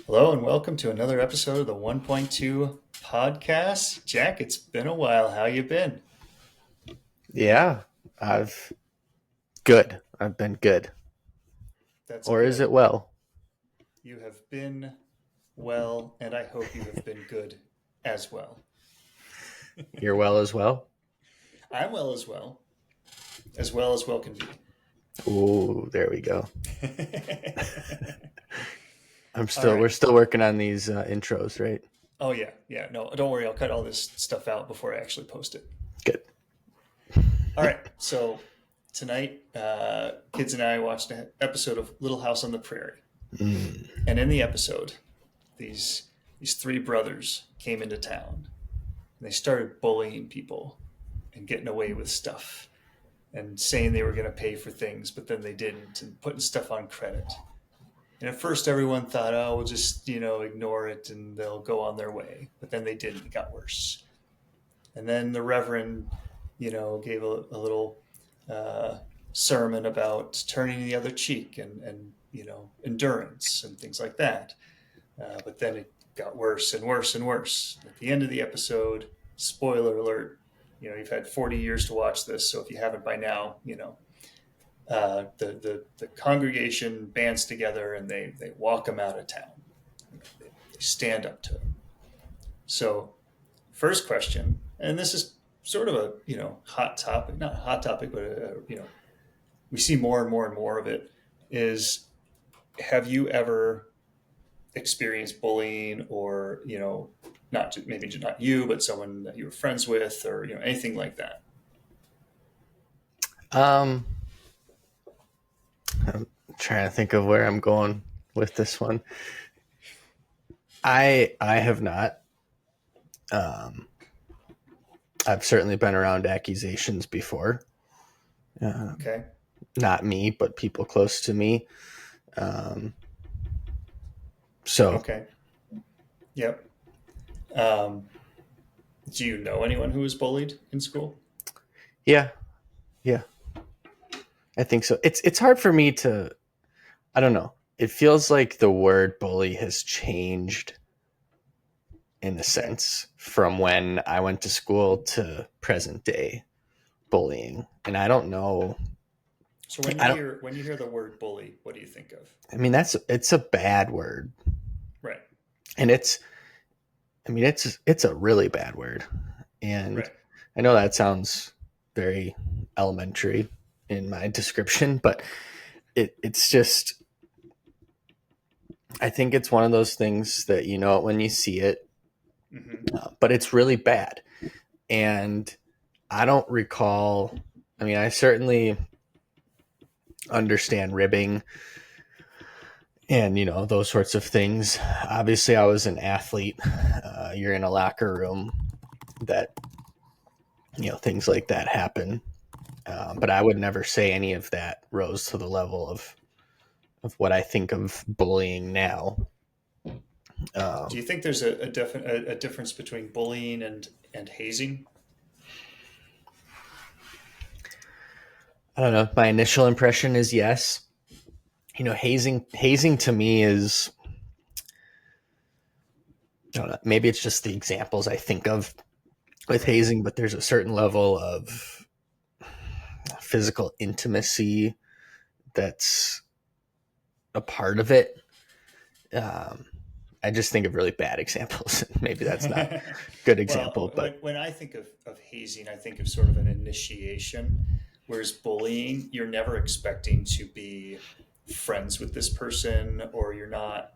Hello and welcome to another episode of the 1.2 podcast. Jack, it's been a while. How you been? Yeah, I've good. I've been good. That's Or is good. it well? You have been well, and I hope you have been good as well. You're well as well? I'm as well as well can be. Ooh, there we go. All right. We're still working on these intros, right? Oh yeah, yeah. No, don't worry. I'll cut all this stuff out before I actually post it. Good. All right. So tonight, kids and I watched an episode of Little House on the Prairie, Mm. and in the episode, these these three brothers came into town and they started bullying people and getting away with stuff and saying they were going to pay for things, but then they didn't, and putting stuff on credit. And at first, everyone thought, "Oh, we'll just ignore it and they'll go on their way." But then they didn't; it got worse. And then the Reverend, gave a little uh, sermon about turning the other cheek and endurance and things like that. But then it got worse and worse and worse. At the end of the episode, spoiler alert, you've had 40 years to watch this, so if you haven't by now, the congregation bands together and they walk him out of town. They stand up to him. So, first question, and this is sort of a hot topic, not a hot topic, but we see more and more and more of it. Is have you ever experienced bullying, or not maybe not you, but someone that you were friends with, or anything like that? Um, I'm trying to think of where I'm going with this one. I have not. Um, I've certainly been around accusations before. Okay. Not me, but people close to me. Um, so Okay. Yep. Um, do you know anyone who was bullied in school? yeah, yeah, I think so. It's hard for me to. I don't know. It feels like the word bully has changed in a Okay. sense from when I went to school to present day bullying. And I don't know. So when you I don't. hear the word bully, what do you think of? I mean, it's a bad word, Right. and it's. I mean, it's a really bad word, and Right. I know that sounds very elementary in my description, but it's just. I think it's one of those things that you know when you see it, Hmm. but it's really bad, and I don't recall. I mean, I certainly understand ribbing and those sorts of things. Obviously, I was an athlete. You're in a locker room that things like that happen. But I would never say any of that rose to the level of what I think of bullying now. Do Um, you think there's a difference between bullying and hazing? I don't know. My initial impression is yes. Hazing to me is I don't know, maybe it's just the examples I think of with Right. hazing, but there's a certain level of physical intimacy that's a part of it. Um, I just think of really bad examples. Maybe that's not a good example, Well, but when I think of hazing, I think of sort of an initiation, whereas bullying, you're never expecting to be friends with this person, or you're not,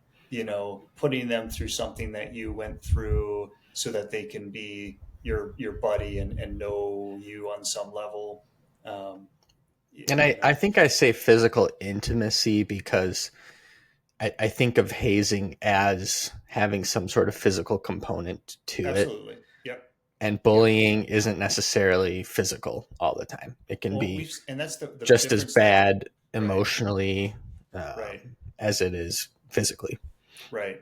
putting them through something that you went through so that they can be your buddy and know you on some level. Um, and I think I say physical intimacy because I think of hazing as having some sort of physical component to it. absolutely. Yep. And Yep. bullying isn't necessarily physical all the time. It can Well, be and that's the just as difference that, bad right, emotionally right, as it is physically. right.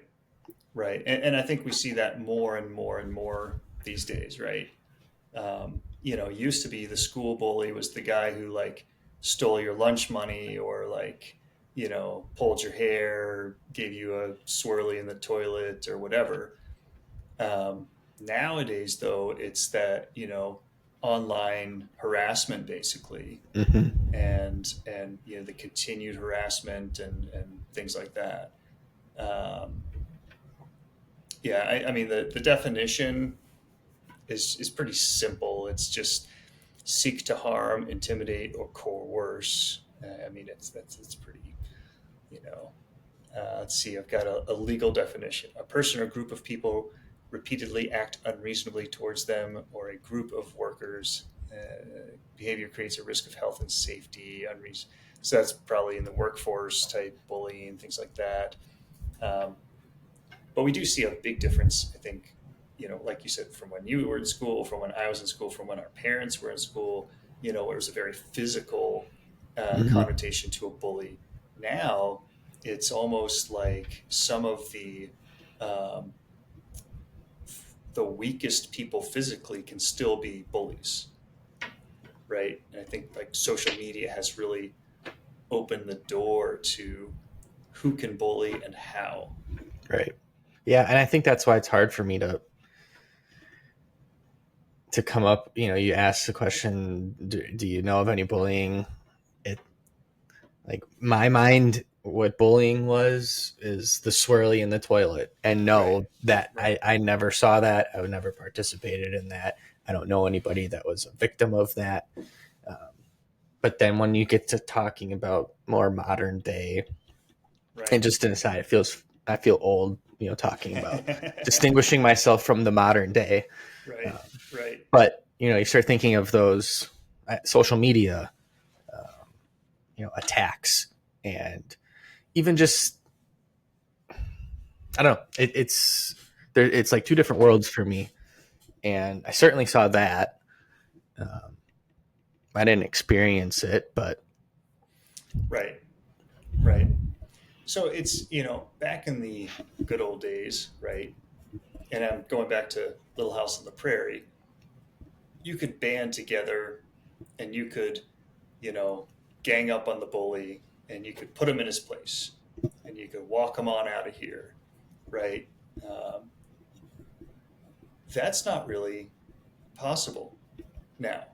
Right. And I think we see that more and more and more these days, right? It used to be the school bully was the guy who like stole your lunch money, or like, pulled your hair, gave you a swirly in the toilet or whatever. Nowadays, though, it's that, online harassment basically, Hmm. and the continued harassment and things like that. Um, yeah, I mean the definition is pretty simple. It's just seek to harm, intimidate, or coerce. I mean, it's pretty, you know. Let's see. I've got a legal definition: a person or group of people repeatedly act unreasonably towards them, or a group of workers. Behavior creates a risk of health and safety. So that's probably in the workforce type bullying, things like that. Um, but we do see a big difference, I think, like you said, from when you were in school, from when I was in school, from when our parents were in school, where it was a very physical Hmm. connotation to a bully. Now it's almost like some of um, the weakest people physically can still be bullies, right? And I think like social media has really opened the door to who can bully and how. Right. Yeah, and I think that's why it's hard for me to come up. You ask the question, do you know of any bullying? It like my mind, what bullying was is the swirly in the toilet, and Right, no, that right, I never saw that. I would never participated in that. I don't know anybody that was a victim of that. Um, but then when you get to talking about more modern day, and right. just an aside, I feel old, talking about distinguishing myself from the modern day. Right, Um, right, but you start thinking of those social media, attacks, and even just I don't know. It's there. It's like two different worlds for me, and I certainly saw that. Um, I didn't experience it, but right, right. So it's, back in the good old days, right? And I'm going back to Little House on the Prairie. You could band together and you could, you know, gang up on the bully and you could put him in his place and you could walk him on out of here, right? Um, that's not really possible now,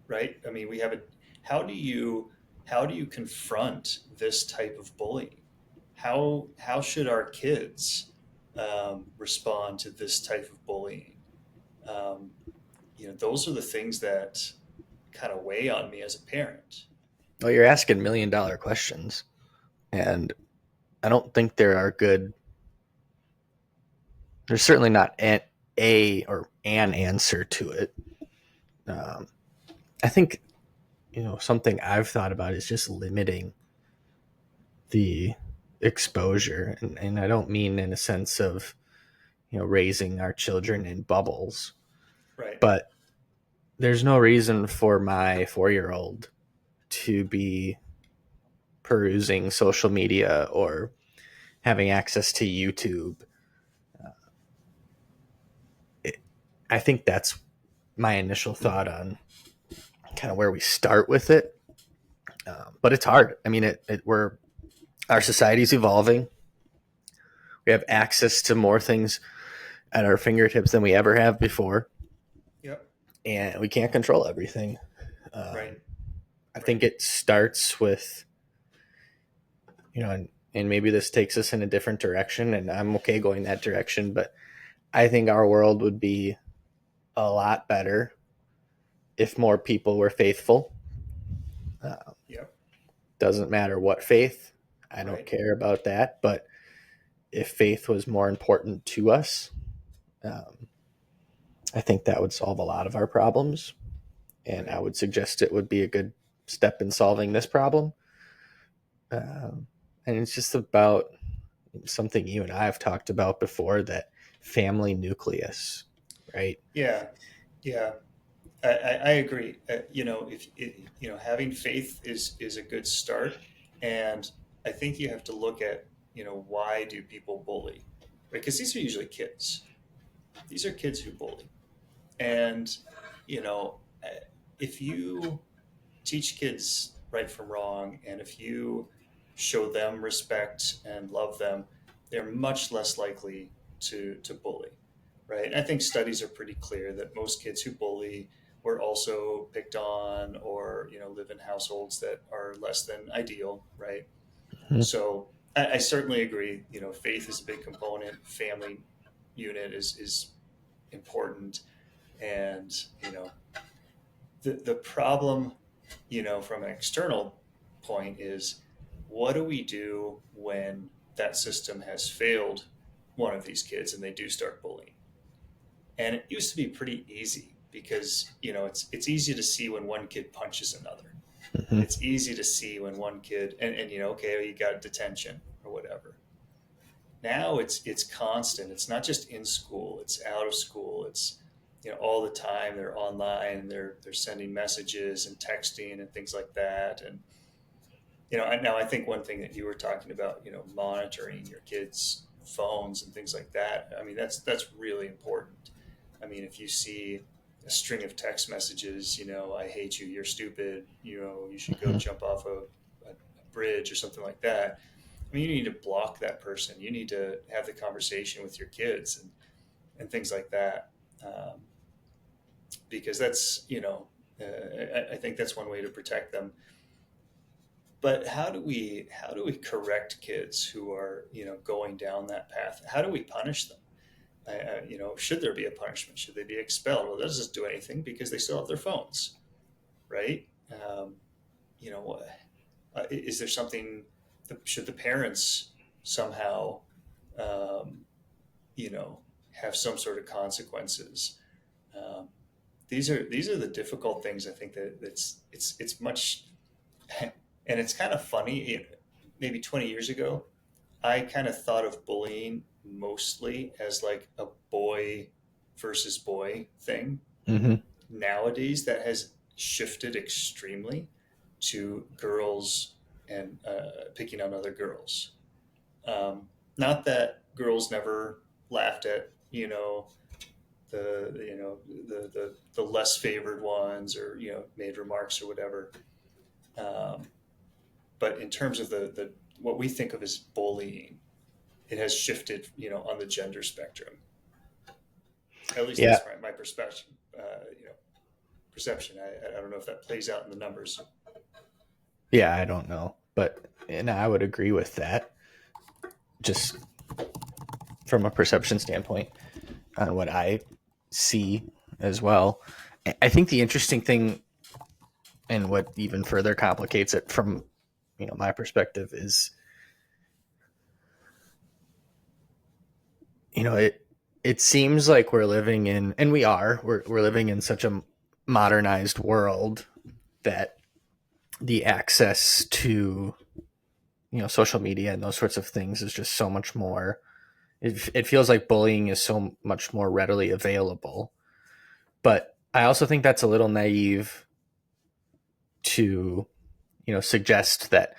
right? I mean, we have a. How do you how do you confront this type of bullying? How should our kids respond to this type of bullying? Um, those are the things that kind of weigh on me as a parent. well, you're asking $1 million questions, and I don't think there are good. There's certainly not a or an answer to it. Um, I think something I've thought about is just limiting the exposure, and I don't mean in a sense of raising our children in bubbles, Right. but there's no reason for my 4 year old to be perusing social media or having access to YouTube. It, I think that's my initial thought on kind of where we start with it. But it's hard. I mean, we're our society's evolving. We have access to more things at our fingertips than we ever have before, Yep. and we can't control everything. Right. Um, I Right. think it starts with and maybe this takes us in a different direction, and I'm okay going that direction, but I think our world would be a lot better if more people were faithful. Uh, Yep. doesn't matter what faith, I don't Right. care about that, but if faith was more important to us, um, I think that would solve a lot of our problems, and I Right. would suggest it would be a good step in solving this problem. And it's just about something you and I have talked about before, that family nucleus, right? Yeah. Yeah. I agree. If having faith is a good start, and I think you have to look at why do people bully, right? Because these are usually kids. These are kids who bully, and you know, if you teach kids right from wrong, and if you show them respect and love them, they're much less likely to bully, right? And I think studies are pretty clear that most kids who bully were also picked on, or live in households that are less than ideal, right? Mhm. So I certainly agree. Faith is a big component. Family unit is important, and the problem, from an external point is, what do we do when that system has failed one of these kids and they do start bullying? And it used to be pretty easy because it's easy to see when one kid punches another. Mhm. It's easy to see when one kid and okay, you got detention or whatever. Now it's constant. It's not just in school, it's out of school. It's all the time. They're online, they're sending messages and texting and things like that. And now I think one thing that you were talking about, monitoring your kids' phones and things like that. I mean, that's really important. I mean, if you see a string of text messages, I hate you, you're stupid, you should go Mhm. jump off a bridge or something like that. I mean, you need to block that person. You need to have the conversation with your kids and things like that, because that's I think that's one way to protect them. But how do we correct kids who are going down that path? How do we punish them? Should there be a punishment? Should they be expelled? Well, that doesn't do anything because they still have their phones, right? Um, you know, is there something? Should the parents somehow, um, you know, have some sort of consequences? Um, these are the difficult things. I think that it's much, and it's kind of funny. Maybe 20 years ago, I kind of thought of bullying mostly as like a boy versus boy thing. Mhm. Nowadays, that has shifted extremely to girls and picking on other girls. Not that girls never laughed at the less favored ones, or made remarks or whatever. Um, but in terms of the what we think of as bullying, it has shifted on the gender spectrum. At least Yeah. that's my perspective. Perception. I don't know if that plays out in the numbers. Yeah, I don't know, but and I would agree with that. Just from a perception standpoint, on what I see as well. I think the interesting thing, and what even further complicates it from my perspective, is it seems like we're living in, and we're living in such a modernized world that the access to social media and those sorts of things is just so much more. It feels like bullying is so much more readily available, but I also think that's a little naive to suggest that,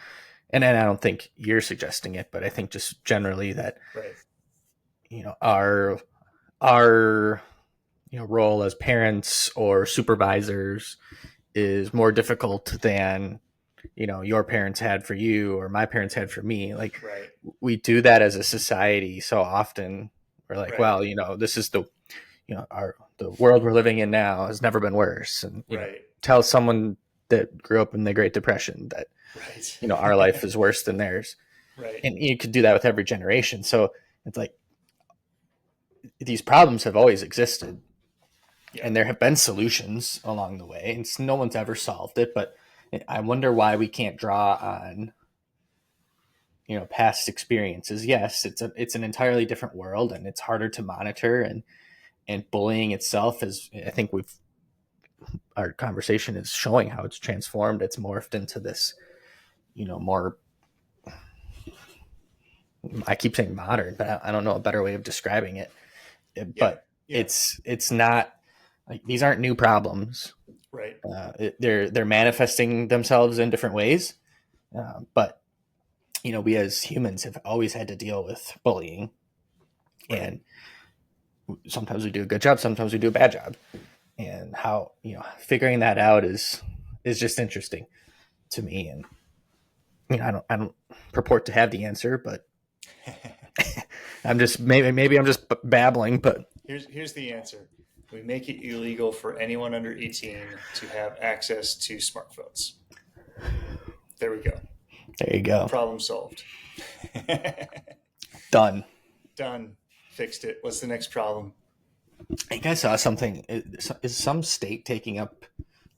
and I don't think you're suggesting it, but I think just generally that Right. our role as parents or supervisors is more difficult than your parents had for you or my parents had for me. Like, Right. we do that as a society so often. We're like, Right. well, this is the world we're living in now has never been worse, and Right. tell someone that grew up in the Great Depression that Right. our life is worse than theirs. Right. And you could do that with every generation. So it's like these problems have always existed, Yeah. and there have been solutions along the way, and no one's ever solved it. But I wonder why we can't draw on past experiences. Yes, it's an entirely different world, and it's harder to monitor, and bullying itself is, I think we've our conversation is showing how it's transformed. It's morphed into this more, I keep saying modern, but I don't know a better way of describing it. Yeah. But Yeah. it's not like these aren't new problems. Right. They're manifesting themselves in different ways, but we as humans have always had to deal with bullying, Right. and sometimes we do a good job, sometimes we do a bad job, and how figuring that out is just interesting to me. And I don't purport to have the answer, but I'm just maybe I'm just babbling. But Here's the answer. We make it illegal for anyone under 18 to have access to smartphones. There we go. there you go. Problem solved. Done. Done. Fixed it. What's the next problem? I think I saw something. Is some state taking up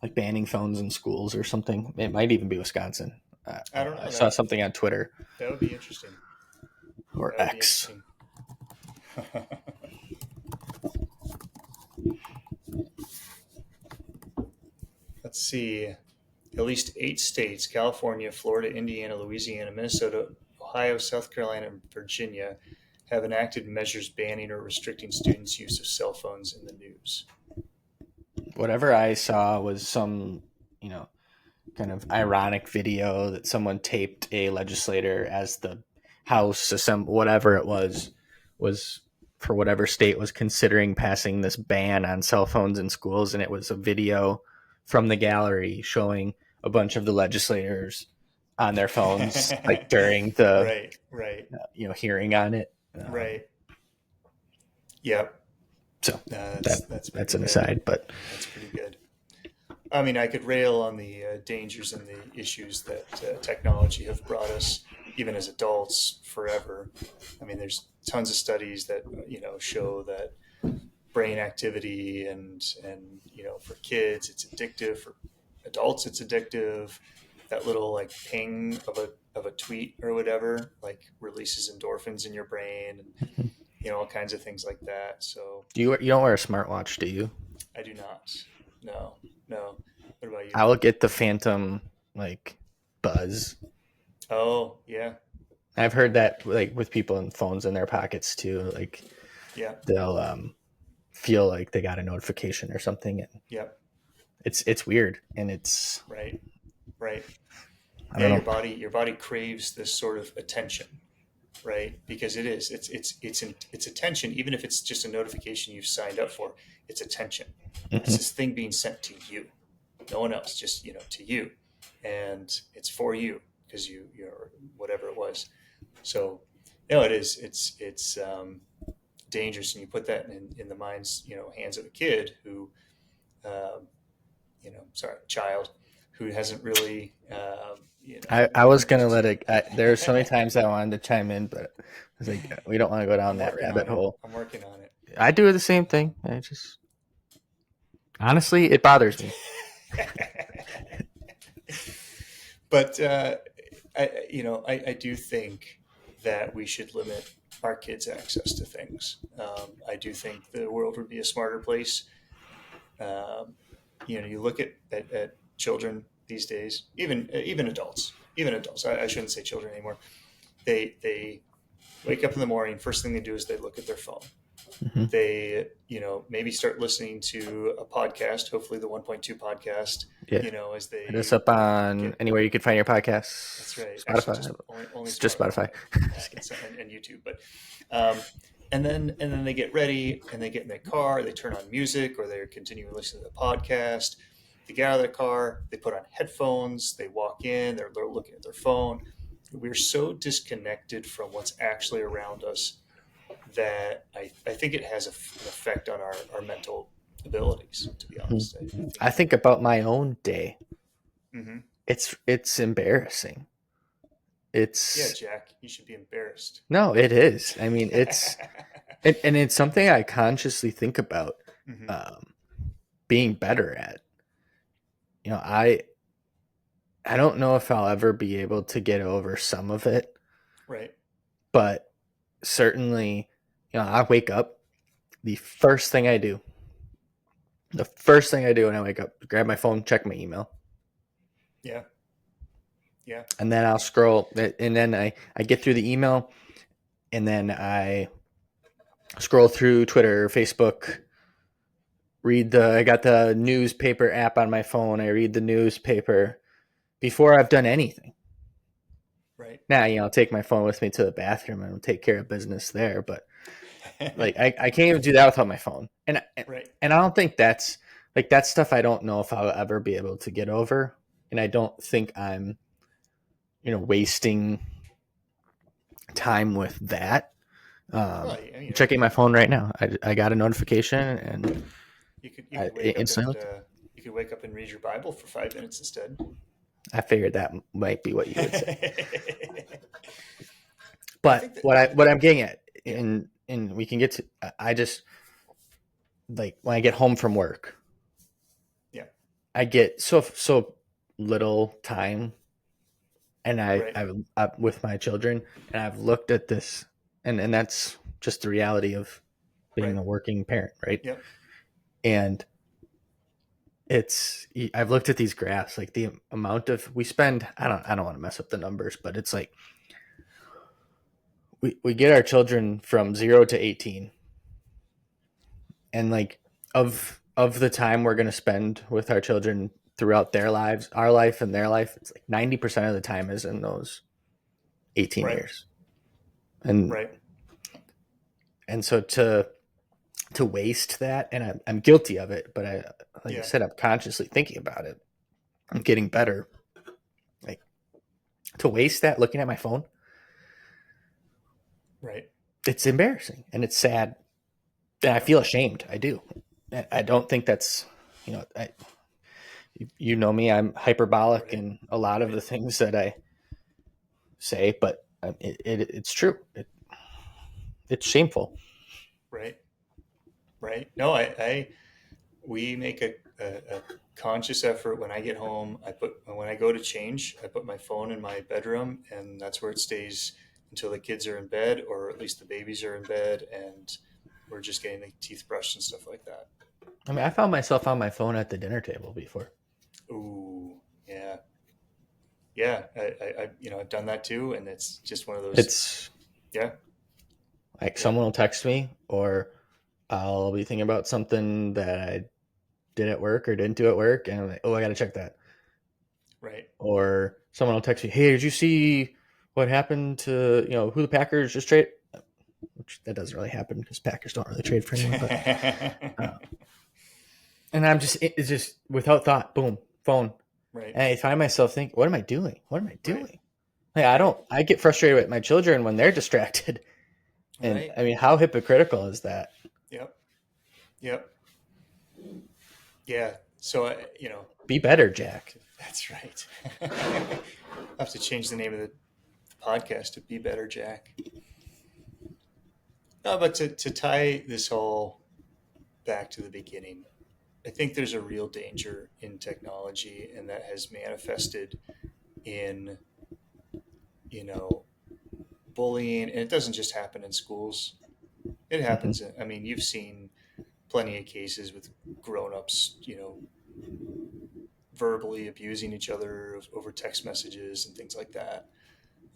like banning phones in schools or something? It might even be Wisconsin. I don't know. I saw something on Twitter That would be interesting. or That would X. be interesting. Let's see. At least 8 states, California, Florida, Indiana, Louisiana, Minnesota, Ohio, South Carolina, and Virginia, have enacted measures banning or restricting students' use of cell phones in the news. Whatever I saw was some, kind of ironic video that someone taped a legislator as the House whatever it was for whatever state was considering passing this ban on cell phones in schools, and it was a video from the gallery showing a bunch of the legislators on their phones, like during the right, hearing on it. right. Yep. So That's that's an good. aside, but That's pretty good. I mean, I could rail on the dangers and the issues that technology have brought us, even as adults, forever. I mean, there's tons of studies that show that brain activity and for kids it's addictive, for adults it's addictive. That little like ping of a tweet or whatever like releases endorphins in your brain and all kinds of things like that. So you don't wear a smartwatch, do you? I do not. No. What about you? I will get the Phantom like buzz. Oh yeah. I've heard that like with people in phones in their pockets too. Like Yeah. they'll feel like they got a notification or something, and Yep. it's weird, and it's Right. I don't know. Your body craves this sort of attention, right? Because it's attention, even if it's just a notification you've signed up for. It's attention. It's this thing being sent to you, no one else, just to you, and it's for you because you're whatever it was. So it is. It's dangerous, and you put that in the minds hands of a kid who, child who hasn't really. I was gonna let it. There's so many times I wanted to chime in, but I was like, we don't want to go down that rabbit hole. I'm working on it. I do the same thing. I just honestly, it bothers me. But I do think that we should limit our kids' access to things. I do think the world would be a smarter place. You look at children these days, even adults. I shouldn't say children anymore. They wake up in the morning. First thing they do is they look at their phone. Mm-hmm. They maybe start listening to a podcast, hopefully the 1.2 podcast. Yeah. As they hit us up on anywhere you could find your podcasts. That's right. Spotify. Actually, only just Spotify. and YouTube. But and then they get ready and they get in their car. They turn on music or they're continuing listening to the podcast. They get out of their car. They put on headphones. They walk in. They're looking at their phone. We're so disconnected from what's actually around us that I think it has an effect on our mental abilities, to be honest. I think about my own day. Mm-hmm. It's embarrassing. Yeah, Jack, you should be embarrassed. No, it is. I mean, it's and it's something I consciously think about being better at. I don't know if I'll ever be able to get over some of it. Right. But certainly, I wake up, the first thing I do when I wake up, grab my phone, check my email. Yeah. And then I'll scroll, and then I get through the email, and then I scroll through Twitter, Facebook, I got the newspaper app on my phone. I read the newspaper before I've done anything. Right. Now, I'll take my phone with me to the bathroom and I'll take care of business there. But like, I can't even do that without my phone. And I don't think that's stuff I don't know if I'll ever be able to get over. And I don't think I'm wasting time with that. Well, you know, Checking my phone right now. I got a notification and you I could wake up instantly and looked. you could wake up and read your Bible for 5 minutes instead. I figured that might be what you would say. I But think that what I'm getting at, yeah, and we can get to, I just like when I get home from work, yeah, I get so little time, and right, I with my children, and I've looked at this, and that's just the reality of being right, a working parent, right? yep, And it's I've looked at these graphs, like the amount of we spend. I don't want to mess up the numbers, but it's like we get our children from 0 to 18, and like of the time we're going to spend with our children throughout their lives, our life and their life, it's like 90% of the time is in those 18 right, years. and right, and so to waste that, and I'm guilty of it, but I, like I yeah, said, I'm consciously thinking about it. I'm getting better. Like, to waste that looking at my phone, right, it's embarrassing and it's sad, and I yep, feel ashamed. I do. I don't think that's, you know me, I'm hyperbolic right, in a lot of right, the things that I say, but it's true. It's shameful. right, right. No, I we make a conscious effort when I get home. When I go to change, I put my phone in my bedroom, and that's where it stays until the kids are in bed, or at least the babies are in bed, and we're just getting the teeth brushed and stuff like that. I mean, I found myself on my phone at the dinner table before. Ooh, yeah, yeah. I've done that too, and it's just one of those. It's Yeah, like yeah, someone will text me, or I'll be thinking about something that I did at work or didn't do at work, and I'm like, oh, I got to check that. right. Or someone will text me, hey, did you see what happened to, who the Packers just trade? Which that doesn't really happen because Packers don't really trade for anyone. But uh, and it's just without thought, boom, phone. Right, And I find myself thinking, what am I doing? What am I right, doing? Like, right, I get frustrated with my children when they're distracted. And right. I mean, how hypocritical is that? Yep, yep, yeah. So Be better, Jack. that's right. I have to change the name of the podcast to "Be Better, Jack." No, but to tie this all back to the beginning, I think there's a real danger in technology, and that has manifested in you know bullying, and it doesn't just happen in schools. It Hmm. happens. I mean, you've seen plenty of cases with grown-ups, verbally abusing each other over text messages and things like that.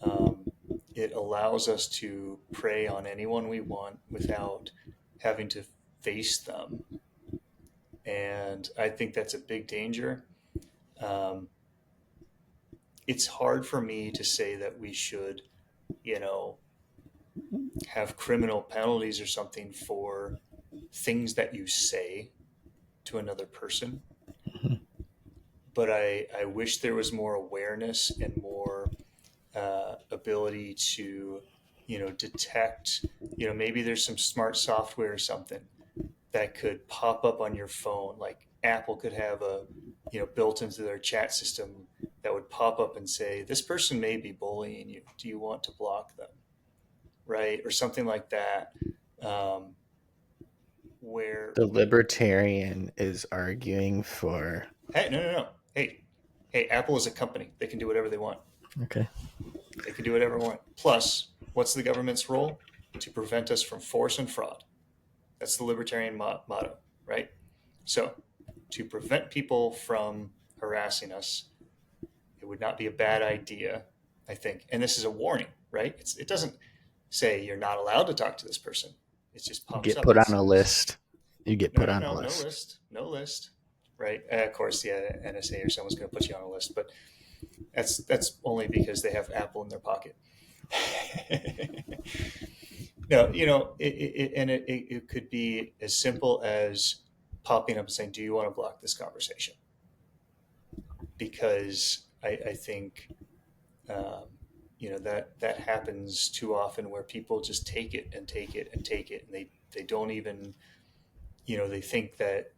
Um, it allows us to prey on anyone we want without having to face them. And I think that's a big danger. Um, it's hard for me to say that we should, you know, have criminal penalties or something for things that you say to another person. But I wish there was more awareness and more ability to, detect, maybe there's some smart software or something that could pop up on your phone. Like Apple could have built into their chat system that would pop up and say, this person may be bullying you. Do you want to block them? Right. Or something like that. Um, where, The libertarian is arguing for. hey, no, no, no. Hey, Apple is a company. They can do whatever they want. Okay. They can do whatever they want. Plus, what's the government's role? To prevent us from force and fraud. That's the libertarian motto, right? So, to prevent people from harassing us, it would not be a bad idea, I think. And this is a warning, right? It doesn't say you're not allowed to talk to this person. It just You pops get up put and on a says, list. You get no, put no, on a no, no list. list, no list, right? Of course, yeah, NSA or someone's going to put you on a list, but that's only because they have Apple in their pocket. No, it could be as simple as popping up and saying, "Do you want to block this conversation?" Because I think Um, that happens too often where people just take it and take it and take it, and they don't even, they think that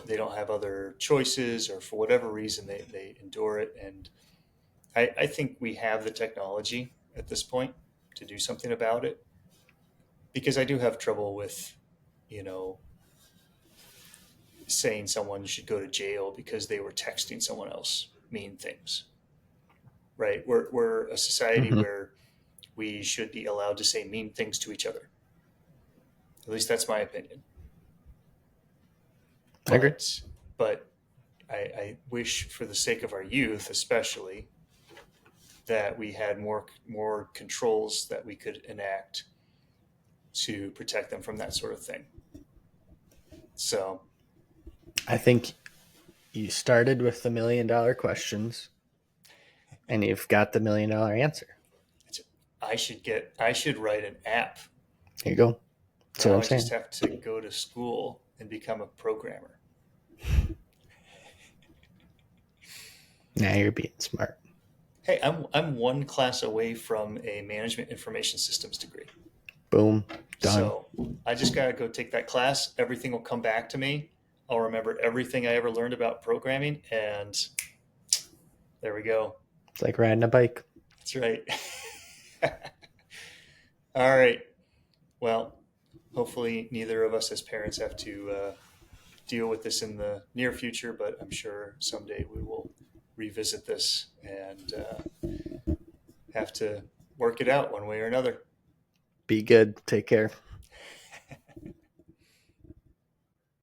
they don't have other choices, or for whatever reason they endure it. And I think we have the technology at this point to do something about it, because I do have trouble with, you know, saying someone should go to jail because they were texting someone else mean things, right? We're a society Hmm. where we should be allowed to say mean things to each other. At least that's my opinion. I agree. But I wish, for the sake of our youth, especially, that we had more controls that we could enact to protect them from that sort of thing. So I think you started with the $1 million questions and you've got the $1 million answer. I should write an app. There you go. That's what Now I'm I just saying. have to go to school and become a programmer. Now you're being smart. Hey, I'm one class away from a management information systems degree. Boom. Done. So I just got to go take that class. Everything will come back to me. I'll remember everything I ever learned about programming, and there we go. It's like riding a bike. That's right. All right. Well, hopefully neither of us as parents have to deal with this in the near future, but I'm sure someday we will revisit this and have to work it out one way or another. Be good. Take care.